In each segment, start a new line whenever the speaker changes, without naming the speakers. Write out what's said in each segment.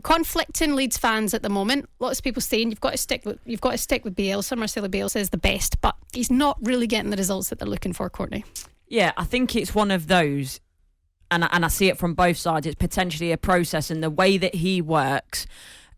conflicting Leeds fans at the moment. Lots of people saying you've got to stick with Bielsa. Marcelo Bielsa is the best, but he's not really getting the results that they're looking for, Courtney.
Yeah, I think it's one of those, and I see it from both sides. It's potentially a process, and the way that he works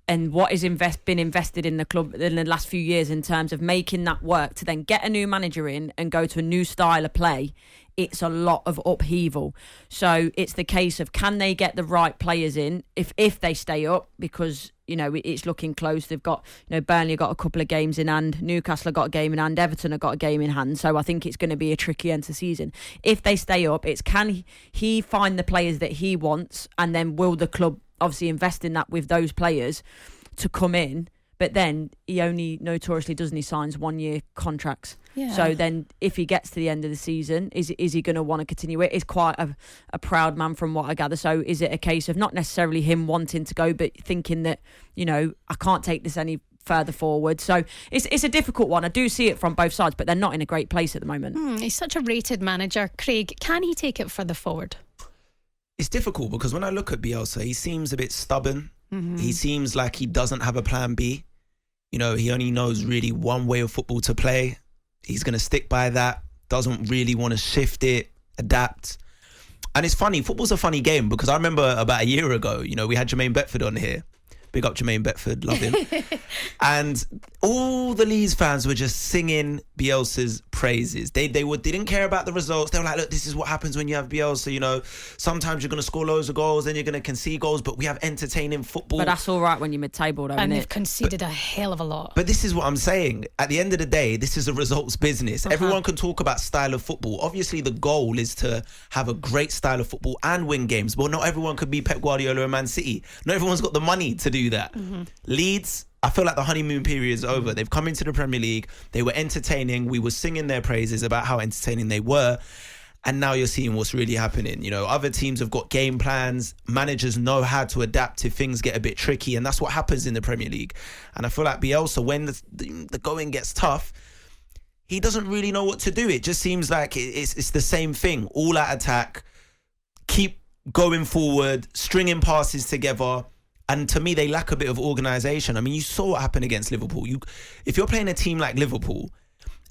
and what has been invested in the club in the last few years in terms of making that work, to then get a new manager in and go to a new style of play, it's a lot of upheaval. So it's the case of, can they get the right players in if they stay up, because it's looking close. They've got, Burnley have got a couple of games in hand, Newcastle have got a game in hand, Everton have got a game in hand. So I think it's going to be a tricky end to season. If they stay up, it's can he find the players that he wants, and then will the club obviously invest in that with those players to come in. But then he only notoriously doesn't, he signs 1-year contracts. Yeah. So then if he gets to the end of the season, is he going to want to continue it? He's quite a proud man from what I gather. So is it a case of not necessarily him wanting to go, but thinking that, I can't take this any further forward? So it's a difficult one. I do see it from both sides, but they're not in a great place at the moment.
He's such a rated manager. Craig, can he take it further forward?
It's difficult because when I look at Bielsa, he seems a bit stubborn. Mm-hmm. He seems like he doesn't have a plan B. He only knows really one way of football to play. He's going to stick by that. Doesn't really want to shift it, adapt. And it's funny. Football's a funny game because I remember about a year ago, we had Jermaine Beckford on here. Big up Jermaine Beckford, love him. And all the Leeds fans were just singing Bielsa's praises. They didn't care about the results. They were like, look, this is what happens when you have Bielsa. Sometimes you're going to score loads of goals, then you're going to concede goals, but we have entertaining football.
But that's all right when you're mid-table, though,
and
isn't
they've conceded a hell of a lot.
But this is what I'm saying. At the end of the day, this is a results business. Everyone can talk about style of football. Obviously, the goal is to have a great style of football and win games. But not everyone could be Pep Guardiola and Man City. Not everyone's got the money to do that. Leeds, I feel like the honeymoon period is over. They've come into the Premier League. They were entertaining. We were singing their praises about how entertaining they were. And now you're seeing what's really happening. Other teams have got game plans. Managers know how to adapt if things get a bit tricky. And that's what happens in the Premier League. And I feel like Bielsa, when the going gets tough, he doesn't really know what to do. It just seems like it's the same thing. All out attack, keep going forward, stringing passes together. And to me, they lack a bit of organisation. I mean, you saw what happened against Liverpool. If you're playing a team like Liverpool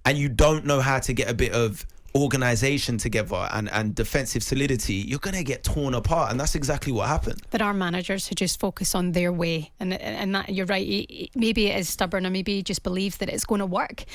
and you don't know how to get a bit of organisation together and defensive solidity, you're going to get torn apart. And that's exactly what happened.
There are managers who just focus on their way. And that, you're right, maybe it is stubborn, or maybe he just believes that it's going to work.